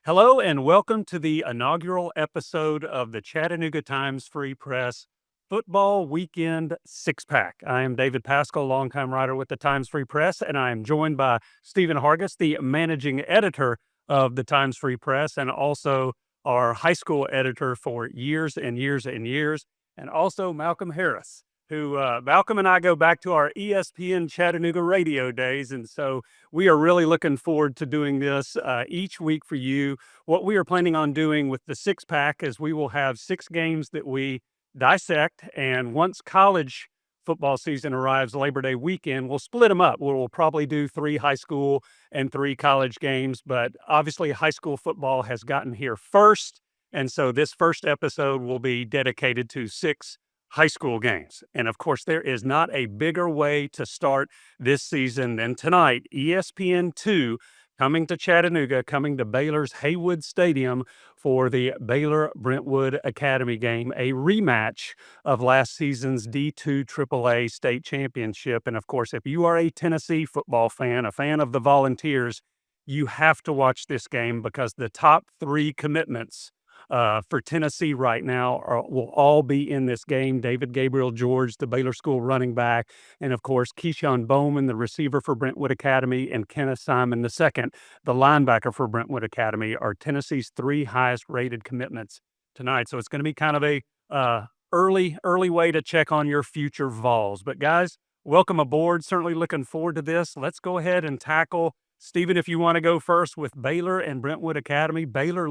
Hello and welcome to the inaugural episode of the Chattanooga Times Free Press Football Weekend Six Pack. I am David Pascal, longtime writer with the Times Free Press, and I am joined by Stephen Hargis, the managing editor of the Times Free Press, and also our high school editor for years and years and years, and also Malcolm Harris, who Malcolm and I go back to our ESPN Chattanooga radio days, and so we are really looking forward to doing this each week for you. What we are planning on doing with the six pack is we will have six games that we dissect. And once college football season arrives, Labor Day weekend, we'll split them up. We'll probably do 3 high school and 3 college games. But obviously, high school football has gotten here first. And so this first episode will be dedicated to 6 high school games. And of course, there is not a bigger way to start this season than tonight. ESPN2 coming to Chattanooga, coming to Baylor's Haywood Stadium for the Baylor-Brentwood Academy game, a rematch of last season's D2 AAA state championship. And of course, if you are a Tennessee football fan, a fan of the Volunteers, you have to watch this game because the top 3 commitments for Tennessee right now will all be in this game. David Gabriel George, the Baylor School running back, and of course, Keyshawn Bowman, the receiver for Brentwood Academy, and Kenneth Simon II, the linebacker for Brentwood Academy, are Tennessee's 3 highest rated commitments tonight. So it's going to be kind of a early way to check on your future Vols. But guys, welcome aboard. Certainly looking forward to this. Let's go ahead and tackle Stephen, if you want to go first with Baylor and Brentwood Academy. Baylor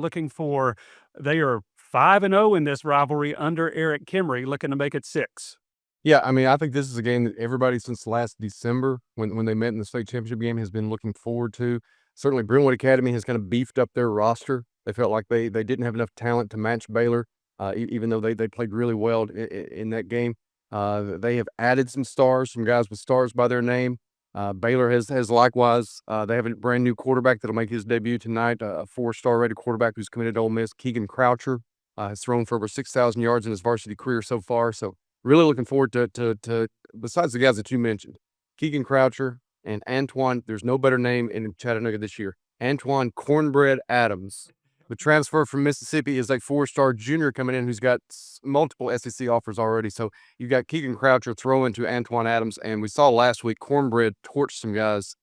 they are 5-0 in this rivalry under Eric Kimry, looking to make it 6. Yeah, I mean, I think this is a game that everybody since last December when they met in the state championship game has been looking forward to. Certainly, Brentwood Academy has kind of beefed up their roster. They felt like they didn't have enough talent to match Baylor, even though they played really well in that game. They have added some stars, some guys with stars by their name. Baylor has likewise. They have a brand new quarterback that'll make his debut tonight, a 4-star rated quarterback who's committed to Ole Miss, Keegan Croucher. Has thrown for over 6,000 yards in his varsity career so far. So really looking forward to besides the guys that you mentioned, Keegan Croucher and Antoine. There's no better name in Chattanooga this year. Antoine Cornbread Adams. The transfer from Mississippi is a 4-star junior coming in who's got multiple SEC offers already. So you got Keegan Croucher throwing to Antoine Adams, and we saw last week Cornbread torched some guys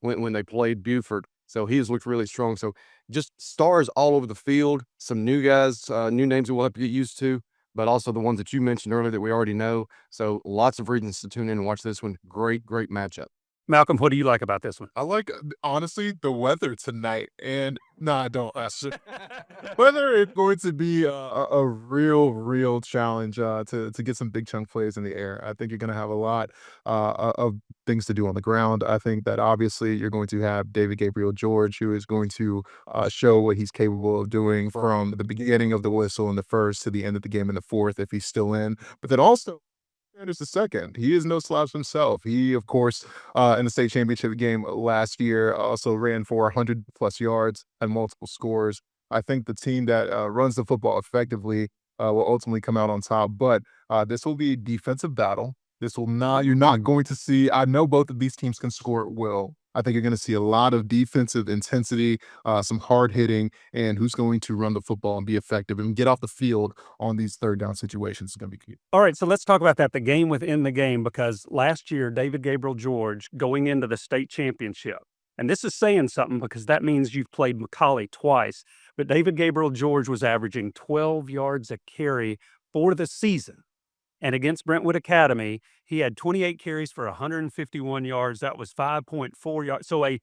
when they played Buford. So he has looked really strong. So just stars all over the field, some new guys, new names that we'll have to get used to, but also the ones that you mentioned earlier that we already know. So lots of reasons to tune in and watch this one. Great matchup. Malcolm, what do you like about this one? I like, honestly, the weather tonight. And no, I don't. Weather is going to be a real challenge to get some big chunk plays in the air. I think you're going to have a lot of things to do on the ground. I think that obviously you're going to have David Gabriel George, who is going to show what he's capable of doing from the beginning of the whistle in the first to the end of the game in the fourth, if he's still in. But then also, Sanders the second. He is no slouch himself. He, of course, in the state championship game last year, also ran for 100+ yards and multiple scores. I think the team that runs the football effectively will ultimately come out on top. But this will be a defensive battle. You're not going to see, I know both of these teams can score at will. I think you're going to see a lot of defensive intensity, some hard hitting, and who's going to run the football and be effective and get off the field on these third down situations is going to be key. All right, so let's talk about that, the game within the game, because last year, David Gabriel George going into the state championship, and this is saying something because that means you've played McCallie twice, but David Gabriel George was averaging 12 yards a carry for the season. And against Brentwood Academy, he had 28 carries for 151 yards. That was 5.4 yards. So a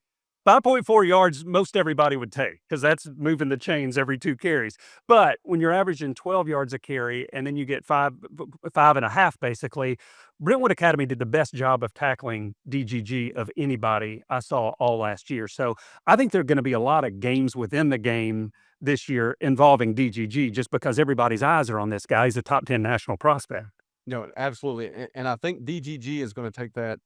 5.4 yards, most everybody would take because that's moving the chains every 2 carries. But when you're averaging 12 yards a carry and then you get 5.5 basically, Brentwood Academy did the best job of tackling DGG of anybody I saw all last year. So I think there are going to be a lot of games within the game this year involving DGG just because everybody's eyes are on this guy. He's a top 10 national prospect. No, absolutely. And I think DGG is going to take that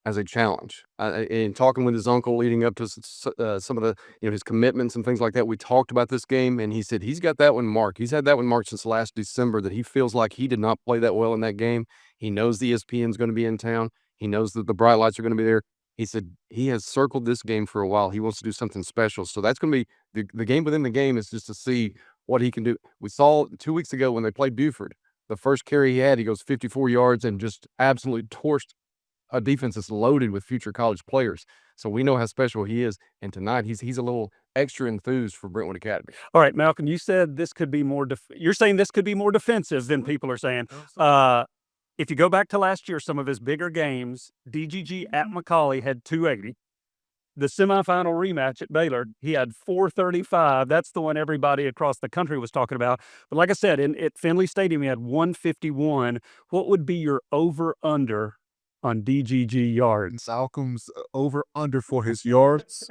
as a challenge. In talking with his uncle leading up to some of the, his commitments and things like that, we talked about this game, and he said he's got that one marked. He's had that one marked since last December, that he feels like he did not play that well in that game. He knows the ESPN is going to be in town. He knows that the bright lights are going to be there. He said he has circled this game for a while. He wants to do something special. So that's going to be the game within the game is just to see what he can do. We saw 2 weeks ago when they played Buford, the first carry he had, he goes 54 yards and just absolutely torched a defense that's loaded with future college players. So we know how special he is. And tonight he's a little extra enthused for Brentwood Academy. All right, Malcolm, you said this could be more you're saying this could be more defensive than people are saying. If you go back to last year, some of his bigger games, DGG at McCallie had 280. The semifinal rematch at Baylor, he had 435. That's the one everybody across the country was talking about. But like I said, at Finley Stadium, he had 151. What would be your over-under on DGG yards? Malcolm's over-under for his yards,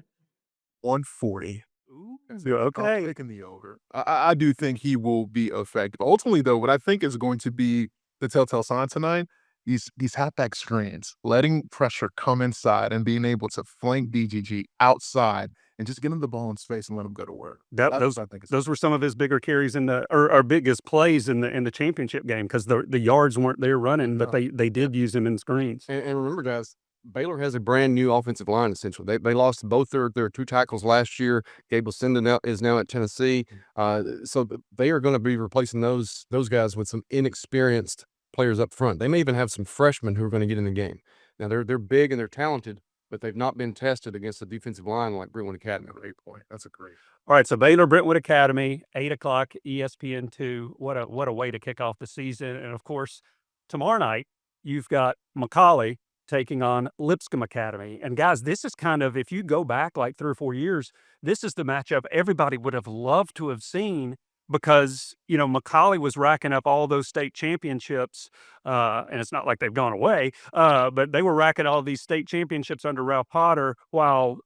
140. Ooh, I'm okay. taking the over. I do think he will be effective. Ultimately, though, what I think is going to be the telltale sign tonight, these halfback screens, letting pressure come inside and being able to flank DGG outside and just get him the ball in space and let him go to work. That's Those what I think. those were some of his bigger carries in the or biggest plays in the championship game because the yards weren't there running, but No. they did use him in screens. And remember, guys, Baylor has a brand new offensive line. Essentially, they lost both their two tackles last year. Gabe Lucinda is now at Tennessee, so they are going to be replacing those guys with some inexperienced players up front. They may even have some freshmen who are going to get in the game. Now they're big and they're talented, but they've not been tested against a defensive line like Brentwood Academy. Great point. That's a great. All right, so Baylor Brentwood Academy, 8 o'clock, ESPN2. What a way to kick off the season! And of course, tomorrow night you've got McCallie taking on Lipscomb Academy. And guys, this is kind of, if you go back like 3 or 4 years, this is the matchup everybody would have loved to have seen because McCallie was racking up all those state championships, and it's not like they've gone away, but they were racking all these state championships under Ralph Potter while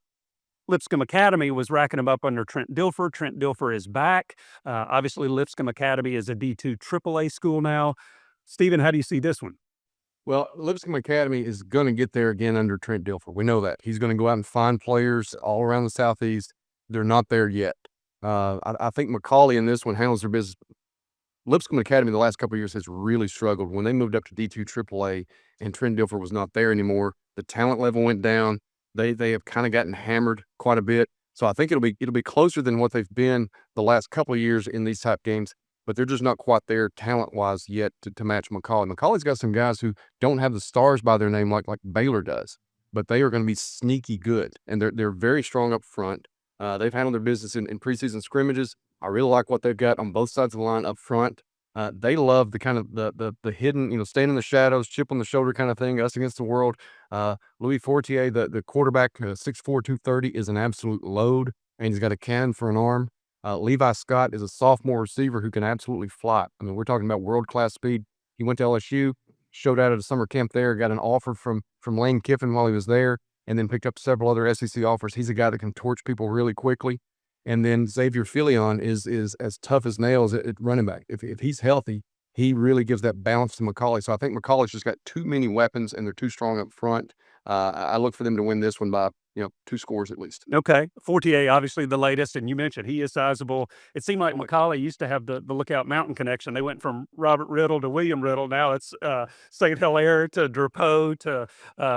Lipscomb Academy was racking them up under Trent Dilfer. Trent Dilfer is back. Obviously, Lipscomb Academy is a D2 AAA school now. Stephen, how do you see this one? Well, Lipscomb Academy is going to get there again under Trent Dilfer. We know that. He's going to go out and find players all around the Southeast. They're not there yet. I think McCallie in this one handles their business. Lipscomb Academy the last couple of years has really struggled. When they moved up to D2 AAA and Trent Dilfer was not there anymore, the talent level went down. They have kind of gotten hammered quite a bit. So I think it'll be closer than what they've been the last couple of years in these type games, but they're just not quite there talent-wise yet to match McCallie. McCallie's got some guys who don't have the stars by their name like Baylor does, but they are going to be sneaky good, and they're very strong up front. They've handled their business in preseason scrimmages. I really like what they've got on both sides of the line up front. They love the kind of the hidden, staying in the shadows, chip on the shoulder kind of thing, us against the world. Louis Fortier, the quarterback, 6'4", 230, is an absolute load, and he's got a cannon for an arm. Levi Scott is a sophomore receiver who can absolutely fly. I mean, we're talking about world-class speed. He went to LSU, showed out at a summer camp there, got an offer from Lane Kiffin while he was there, and then picked up several other SEC offers. He's a guy that can torch people really quickly. And then Xavier Filion is as tough as nails at running back. If he's healthy, he really gives that balance to McCallie. So I think McCallie's just got too many weapons, and they're too strong up front. I look for them to win this one by 2 scores at least. Okay. Fortier, obviously the latest, and you mentioned he is sizable. It seemed like McCallie used to have the Lookout Mountain connection. They went from Robert Riddle to William Riddle. Now it's St. Hilaire to Drapeau to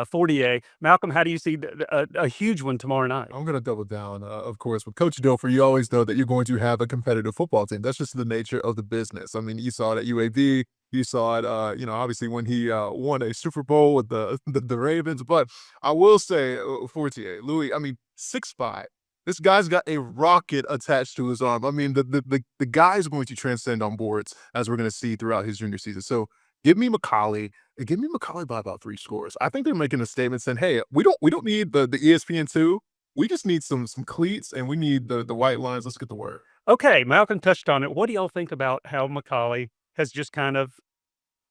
Fortier. Malcolm, how do you see a huge one tomorrow night? I'm going to double down, of course. With Coach Dilfer, you always know that you're going to have a competitive football team. That's just the nature of the business. I mean, you saw it at UAB. You saw it, obviously when he won a Super Bowl with the Ravens. But I will say, Fortier, Louis, I mean, 6'5". This guy's got a rocket attached to his arm. I mean, the guy's going to transcend on boards, as we're going to see throughout his junior season. So give me McCallie. Give me McCallie by about 3 scores. I think they're making a statement saying, hey, we don't need the ESPN2. We just need some cleats, and we need the white lines. Let's get the word. Okay, Malcolm touched on it. What do y'all think about how McCallie has just kind of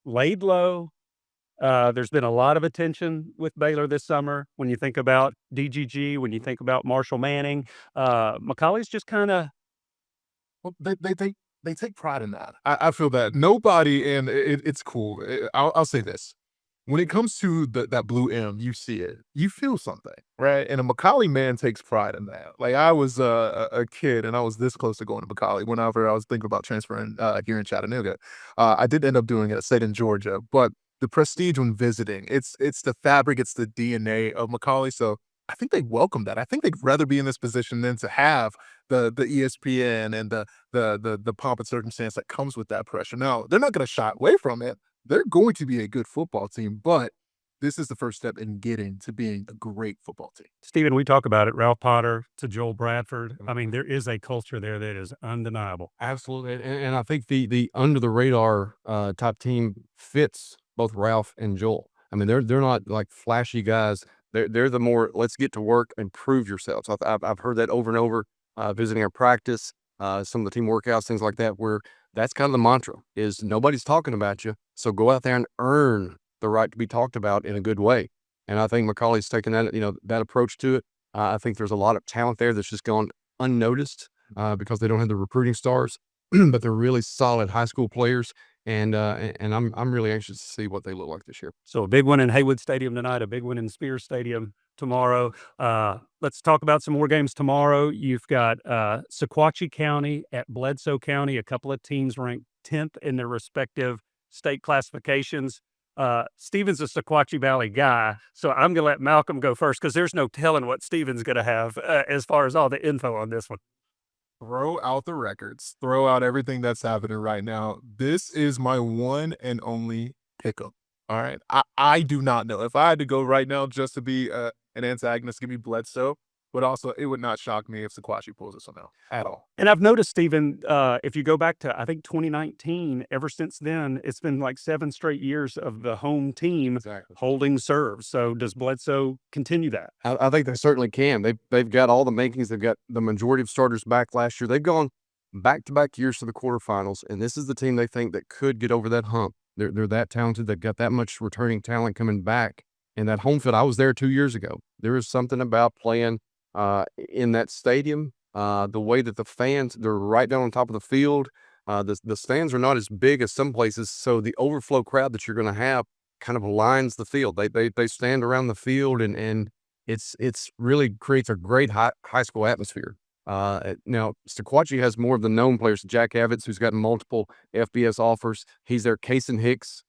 laid low? There's been a lot of attention with Baylor this summer. When you think about DGG, when you think about Marshall Manning, McCallie's just kind of. Well, they take pride in that. I feel that nobody, and it's cool. I'll say this. When it comes to that blue M, you see it. You feel something, right? And a McCallie man takes pride in that. Like, I was a kid, and I was this close to going to McCallie whenever I was thinking about transferring here in Chattanooga. I did end up doing it. I stayed in Georgia. But the prestige when visiting. It's the fabric, it's the DNA of Macaulay. So I think they welcome that. I think they'd rather be in this position than to have the ESPN and the pomp and circumstance that comes with that pressure. Now, they're not going to shy away from it. They're going to be a good football team, but this is the first step in getting to being a great football team. Stephen, we talk about it, Ralph Potter to Joel Bradford. I mean, there is a culture there that is undeniable. Absolutely, and I think the under the radar type team fits both Ralph and Joel. I mean, they're not like flashy guys. They're the more let's get to work and prove yourselves. I've heard that over and over, visiting our practice, some of the team workouts, things like that, where that's kind of the mantra is nobody's talking about you, so go out there and earn the right to be talked about in a good way. And I think Macaulay's taken that that approach to it. I think there's a lot of talent there that's just gone unnoticed because they don't have the recruiting stars, but they're really solid high school players. And I'm really anxious to see what they look like this year. So a big one in Haywood Stadium tonight, a big one in Spears Stadium tomorrow. Let's talk about some more games tomorrow. You've got Sequatchie County at Bledsoe County, a couple of teams ranked 10th in their respective state classifications. Stephen's a Sequatchie Valley guy, so I'm going to let Malcolm go first because there's no telling what Stephen's going to have as far as all the info on this one. Throw out the records, throw out everything that's happening right now. This is my one and only pickup. All right. I do not know. If I had to go right now just to be an antagonist, give me Bledsoe. But also, it would not shock me if Sequatchie pulls this one out at all. And I've noticed, Stephen, if you go back to, I think, 2019, ever since then, it's been like 7 straight years of the home team Exactly. holding serve. So does Bledsoe continue that? I think they certainly can. They've got all the makings. They've got the majority of starters back last year. They've gone back-to-back years to the quarterfinals, and this is the team they think that could get over that hump. They're that talented. They've got that much returning talent coming back. And that home field, I was there 2 years ago. There is something about playing in that stadium. The way that the fans, they're right down on top of the field. The stands are not as big as some places, so the overflow crowd that you're going to have kind of lines the field. They stand around the field, and it's really creates a great high school atmosphere. Now, Sequatchie has more of the known players. Jack Avitz, who's gotten multiple FBS offers. He's there. Kason Hicks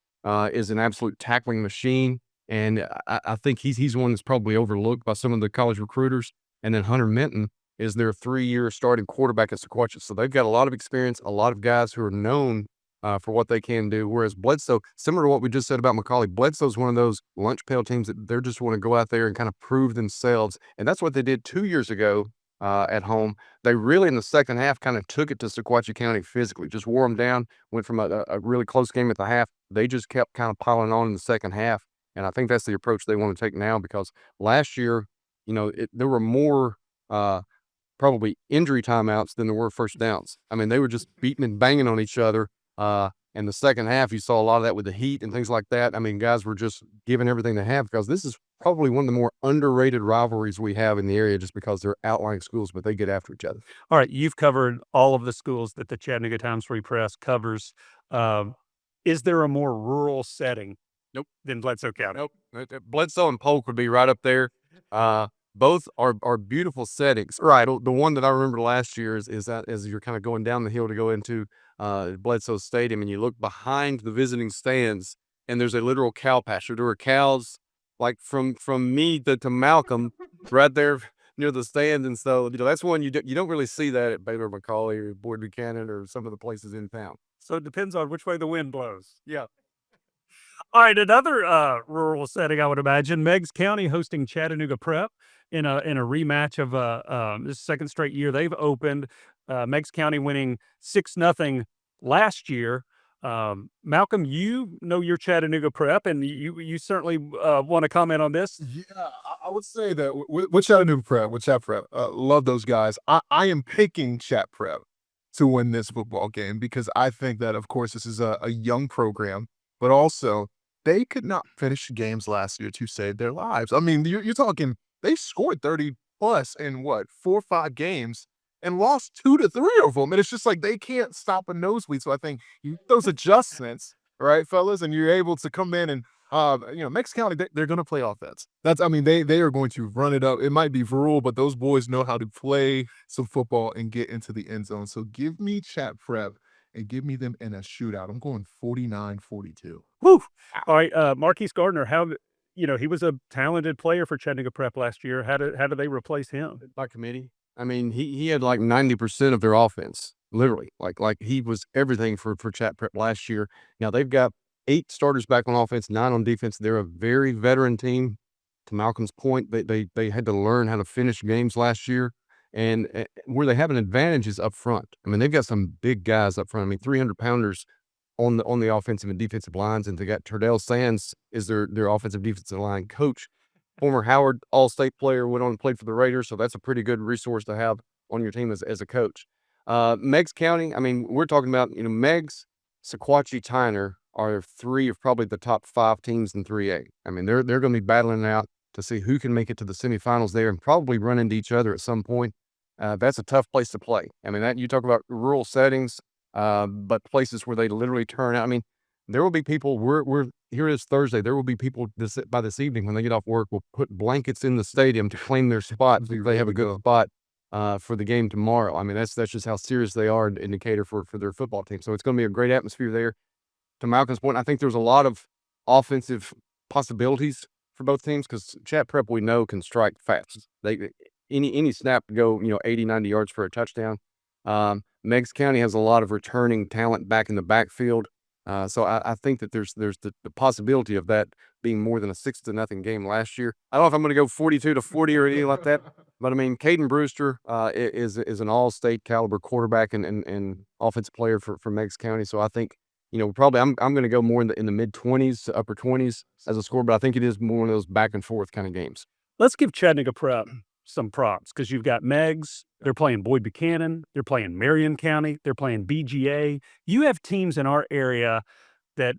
is an absolute tackling machine, and I think he's one that's probably overlooked by some of the college recruiters. And then Hunter Minton is their 3-year starting quarterback at Sequatchie. So they've got a lot of experience, a lot of guys who are known for what they can do. Whereas Bledsoe, similar to what we just said about Macaulay, Bledsoe's one of those lunch pail teams that they're just want to go out there and kind of prove themselves. And that's what they did 2 years ago at home. They really, in the second half, kind of took it to Sequatchie County physically, just wore them down, went from a really close game at the half. They just kept kind of piling on in the second half. And I think that's the approach they want to take now because last year, there were more probably injury timeouts than there were first downs. I mean, they were just beating and banging on each other. And the second half, you saw a lot of that with the heat and things like that. I mean, guys were just giving everything they have because this is probably one of the more underrated rivalries we have in the area just because they're outlying schools, but they get after each other. All right, you've covered all of the schools that the Chattanooga Times Free Press covers. Is there a more rural setting Nope. than Bledsoe County? Nope. Bledsoe and Polk would be right up there. Both are beautiful settings. Right. The one that I remember last year is that as you're kind of going down the hill to go into Bledsoe Stadium, and you look behind the visiting stands, and there's a literal cow pasture. There were cows like from me to Malcolm right there near the stands, and so that's one you don't really see that at Baylor, Macaulay, or Boyd Buchanan, or some of the places in town. So it depends on which way the wind blows. Yeah. All right, another rural setting, I would imagine. Meigs County hosting Chattanooga Prep in a rematch of this second straight year they've opened. Meigs County winning 6-0 last year. Malcolm, you know your Chattanooga Prep, and you certainly want to comment on this. Yeah, I would say that with Chattanooga Prep, with Chat Prep, love those guys. I am picking Chat Prep to win this football game because I think that, of course, this is a young program, but also they could not finish games last year to save their lives. I mean, you're talking they scored 30 plus in what 4 or 5 games and lost 2 to 3 of them, and it's just like they can't stop a nosebleed. So I think those adjustments, right, fellas, and you're able to come in and Meigs County, they're going to play offense. They are going to run it up. It might be rural, but those boys know how to play some football and get into the end zone. So give me Chat Prep and give me them in a shootout. I'm going 49-42. Whew. All right, Marquise Gardner, he was a talented player for Chattanooga Prep last year. How do they replace him? By committee. I mean, he had like 90% of their offense, literally. Like he was everything for Chat Prep last year. Now they've got 8 starters back on offense, 9 on defense. They're a very veteran team. To Malcolm's point, they had to learn how to finish games last year, and where they have an advantage is up front. I mean, they've got some big guys up front. I mean, 300-pounders on the offensive and defensive lines, and they got Turdell Sands is their offensive defensive line coach. Former Howard All-State player, went on and played for the Raiders, so that's a pretty good resource to have on your team as a coach. Meigs County, I mean, we're talking about, Meigs, Sequatchie, Tyner are 3 of probably the top 5 teams in 3A. I mean, they're going to be battling it out to see who can make it to the semifinals there and probably run into each other at some point. That's a tough place to play. I mean, you talk about rural settings, but places where they literally turn out. I mean, there will be people. We're here. It is Thursday. There will be people by this evening when they get off work will put blankets in the stadium to claim their spot if they have a good spot for the game tomorrow. I mean, that's just how serious they are, an indicator for their football team. So it's going to be a great atmosphere there. To Malcolm's point, I think there's a lot of offensive possibilities for both teams because Chat Prep, we know, can strike fast. Any snap to go 80, 90 yards for a touchdown. Meigs County has a lot of returning talent back in the backfield. So I think that there's the possibility of that being more than a 6-0 game last year. I don't know if I'm going to go 42-40 or anything like that, but I mean, Caden Brewster is an all-state caliber quarterback and offensive player for Meigs County. So I think probably I'm going to go more in the mid-20s to upper 20s as a score, but I think it is more one of those back and forth kind of games. Let's give Chattanooga Prep some props because you've got Meigs. They're playing Boyd Buchanan. They're playing Marion County. They're playing BGA. You have teams in our area that,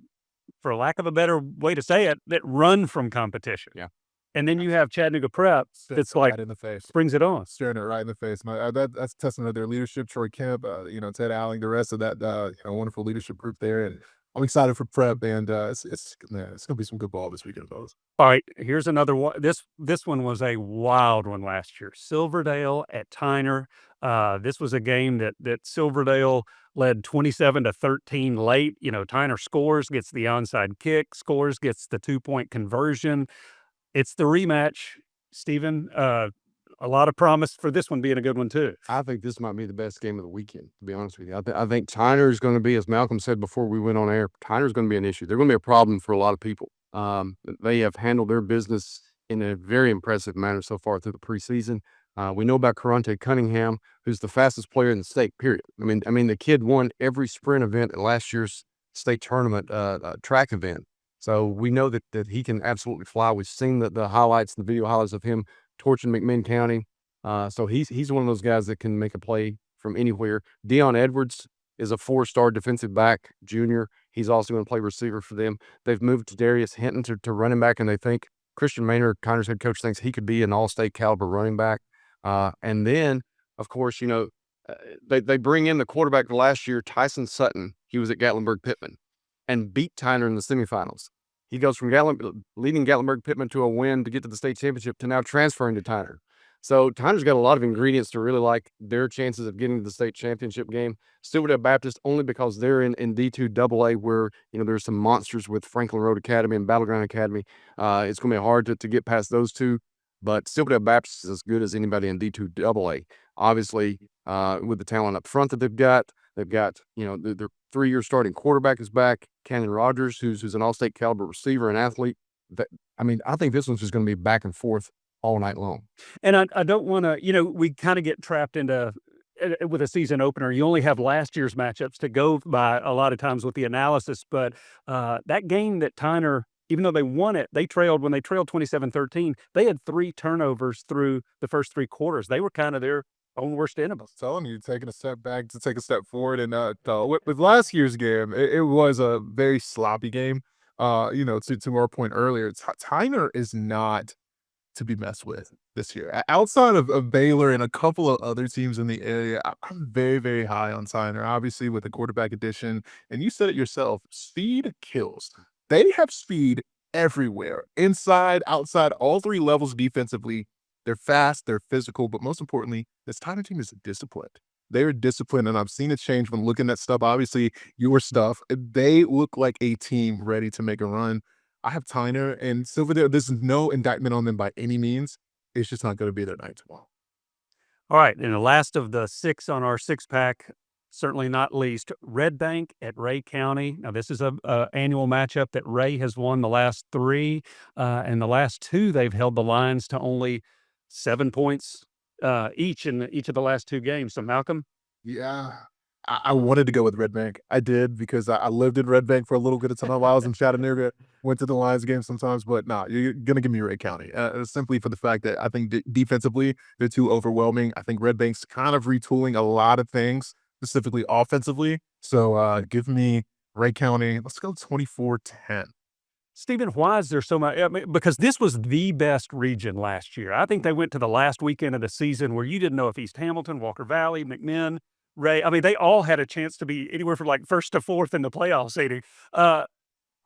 for lack of a better way to say it, that run from competition. Yeah. And then you have Chattanooga Prep that's like right in the face, brings it on. staring it right in the face. That's testament of their leadership. Troy Kemp, Ted Alling, the rest of that wonderful leadership group there, and I'm excited for Prep, and it's gonna be some good ball this weekend, fellas. All right, here's another one. This one was a wild one last year. Silverdale at Tyner. This was a game that Silverdale led 27-13 late. Tyner scores, gets the onside kick, scores, gets the 2-point conversion. It's the rematch, Stephen. A lot of promise for this one being a good one too. I think this might be the best game of the weekend, to be honest with you. I think Tyner is going to be, as Malcolm said before we went on air, Tyner is going to be an issue. They're going to be a problem for a lot of people. They have handled their business in a very impressive manner so far through the preseason. We know about Karante Cunningham, who's the fastest player in the state, period. I mean, the kid won every sprint event at last year's state tournament track event. So we know that he can absolutely fly. We've seen the highlights, the video highlights of him torching McMinn County. So he's one of those guys that can make a play from anywhere. Deion Edwards is a 4-star defensive back junior. He's also going to play receiver for them. They've moved to Darius Hinton to running back, and they think Christian Maynard, Connor's head coach, thinks he could be an all-state caliber running back. And then, of course, they bring in the quarterback last year, Tyson Sutton. He was at Gatlinburg-Pittman and beat Tyner in the semifinals. He goes from leading Gatlinburg-Pittman to a win to get to the state championship to now transferring to Tyner. So Tyner's got a lot of ingredients to really like their chances of getting to the state championship game. Silverdale Baptist only because they're in D2 AA where, there's some monsters with Franklin Road Academy and Battleground Academy. It's going to be hard to get past those two, but Silverdale Baptist is as good as anybody in D2 AA. Obviously, with the talent up front that they've got, their 3-year starting quarterback is back, Cannon Rogers, who's an all-state caliber receiver and athlete. I think this one's just going to be back and forth all night long. And I don't want to, we kind of get trapped into with a season opener. You only have last year's matchups to go by a lot of times with the analysis. But that game that Tyner, even though they won it, when they trailed 27-13, they had 3 turnovers through the first 3 quarters. They were kind of their own worst enemies. Telling you, taking a step back to take a step forward. And with last year's game, it was a very sloppy game. To our point earlier, Tyner is not to be messed with this year. Outside of Baylor and a couple of other teams in the area, I'm very, very high on Tyner, obviously with the quarterback addition. And you said it yourself, speed kills. They have speed everywhere, inside, outside, all 3 levels defensively. They're fast, they're physical, but most importantly, this Tyner team is disciplined. They're disciplined, and I've seen a change when looking at stuff. Obviously, your stuff. They look like a team ready to make a run. I have Tyner and Silverdale. There's no indictment on them by any means. It's just not going to be their night tomorrow. All right, and the last of the 6 on our six-pack, certainly not least, Red Bank at Ray County. Now, this is a annual matchup that Ray has won the last 3, and the last 2, they've held the Lions to only 7 points, each in each of the last 2 games. So, Malcolm? Yeah. I wanted to go with Red Bank. I did because I lived in Red Bank for a little bit of time while I was in Chattanooga. Went to the Lions game sometimes, but nah, you're gonna give me Ray County simply for the fact that I think defensively they're too overwhelming. I think Red Bank's kind of retooling a lot of things, specifically offensively. So give me Ray County. Let's go 24-10. Stephen, why is there so much? I mean, because this was the best region last year. I think they went to the last weekend of the season where you didn't know if East Hamilton, Walker Valley, McMinn, Ray. I mean, they all had a chance to be anywhere from like first to fourth in the playoff seeding.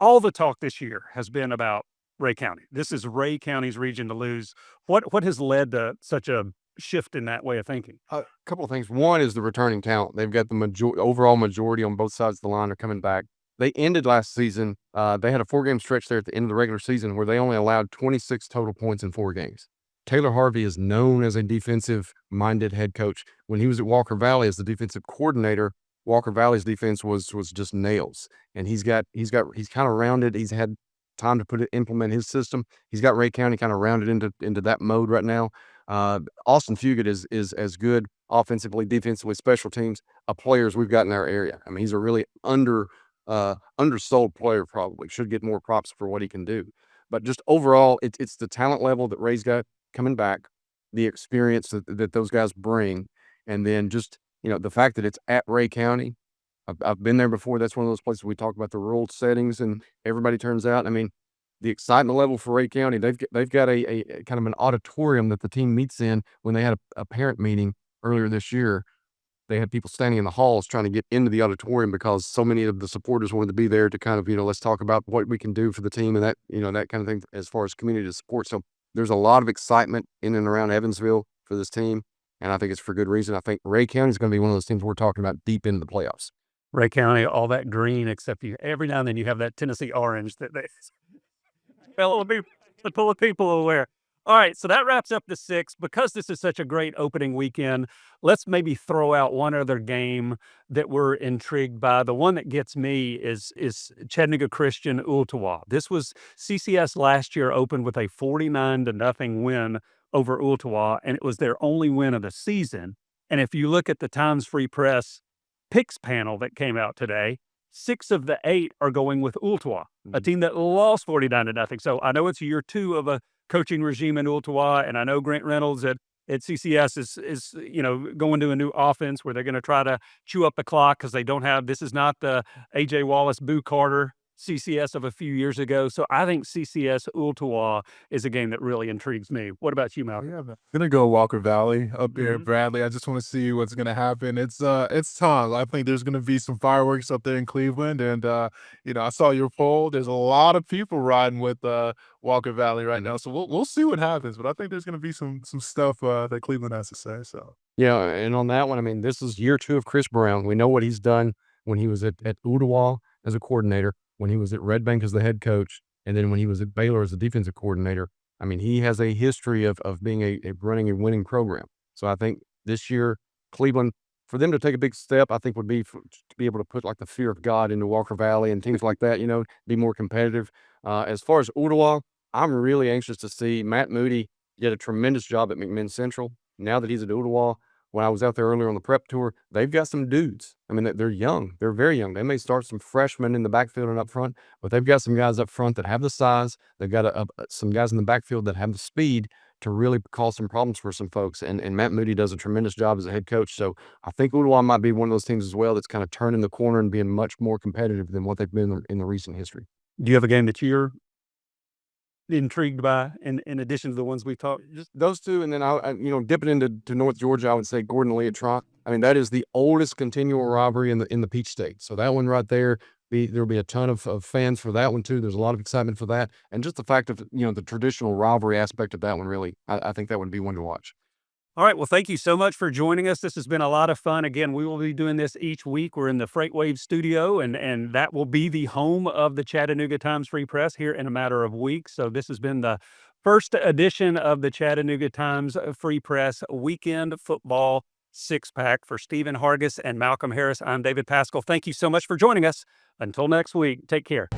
All the talk this year has been about Ray County. This is Ray County's region to lose. What has led to such a shift in that way of thinking? A couple of things. One is the returning talent. They've got the overall majority on both sides of the line are coming back. They ended last season. They had a 4-game stretch there at the end of the regular season where they only allowed 26 total points in 4 games. Taylor Harvey is known as a defensive-minded head coach. When he was at Walker Valley as the defensive coordinator, Walker Valley's defense was just nails. And he's kind of rounded. He's had time to implement his system. He's got Ray County kind of rounded into that mode right now. Austin Fugit is as good offensively, defensively, special teams, players we've got in our area. I mean, he's a really undersold player, probably should get more props for what he can do. But just overall, it's the talent level that Ray's got coming back, the experience that those guys bring, and then just, the fact that it's at Ray County. I've been there before. That's one of those places we talk about the rural settings and everybody turns out. I mean, the excitement level for Ray County, they've got a kind of an auditorium that the team meets in. When they had a parent meeting earlier this year, they had people standing in the halls trying to get into the auditorium because so many of the supporters wanted to be there to kind of, let's talk about what we can do for the team and that, that kind of thing as far as community support. So there's a lot of excitement in and around Evansville for this team, and I think it's for good reason. I think Ray County is going to be one of those teams we're talking about deep into the playoffs. Ray County, all that green, except every now and then you have that Tennessee orange that they pull people aware. All right, so that wraps up the 6. Because this is such a great opening weekend, let's maybe throw out one other game that we're intrigued by. The one that gets me is Chattanooga Christian Ooltewah. This was CCS last year opened with a 49-0 win over Ooltewah, and it was their only win of the season. And if you look at the Times Free Press picks panel that came out today, 6 of the 8 are going with Ooltewah, a team that lost 49-0. So I know it's year 2 of a coaching regime in Ooltewah, and I know Grant Reynolds at CCS is going to a new offense where they're going to try to chew up the clock because they don't have. This is not the A.J. Wallace, Boo Carter CCS of a few years ago. So I think CCS Ooltewah is a game that really intrigues me. What about you, Malcolm? Yeah, man. Gonna go Walker Valley up there, Mhm. Bradley. I just want to see what's gonna happen. It's time. I think there's gonna be some fireworks up there in Cleveland, and I saw your poll. There's a lot of people riding with Walker Valley right now, so we'll see what happens. But I think there's gonna be some stuff that Cleveland has to say. So Yeah, and on that one, I mean, this is year 2 of Chris Brown. We know what he's done when he was at Ooltewah as a coordinator, when he was at Red Bank as the head coach, and then when he was at Baylor as a defensive coordinator. I mean, he has a history of being running a winning program. So I think this year, Cleveland, for them to take a big step, I think would be to be able to put like the fear of God into Walker Valley and things like that, be more competitive. As far as Ooltewah, I'm really anxious to see Matt Moody did a tremendous job at McMinn Central. Now that he's at Ooltewah, when I was out there earlier on the prep tour, they've got some dudes. I mean, they're young. They're very young. They may start some freshmen in the backfield and up front, but they've got some guys up front that have the size. They've got some guys in the backfield that have the speed to really cause some problems for some folks. And Matt Moody does a tremendous job as a head coach. So I think Ooltewah might be one of those teams as well that's kind of turning the corner and being much more competitive than what they've been in the recent history. Do you have a game that you're intrigued by in addition to the ones we've talked? Just those 2, and then dipping into North Georgia, I would say Gordon Leotron. I mean, that is the oldest continual rivalry in the Peach State. So that one right there, there'll be a ton of fans for that one too. There's a lot of excitement for that, and just the fact of the traditional rivalry aspect of that one. Really, I think that would be one to watch. All right. Well, thank you so much for joining us. This has been a lot of fun. Again, we will be doing this each week. We're in the Freight Wave studio, and that will be the home of the Chattanooga Times Free Press here in a matter of weeks. So this has been the first edition of the Chattanooga Times Free Press Weekend Football Six Pack. For Stephen Hargis and Malcolm Harris, I'm David Pascal. Thank you so much for joining us. Until next week, take care.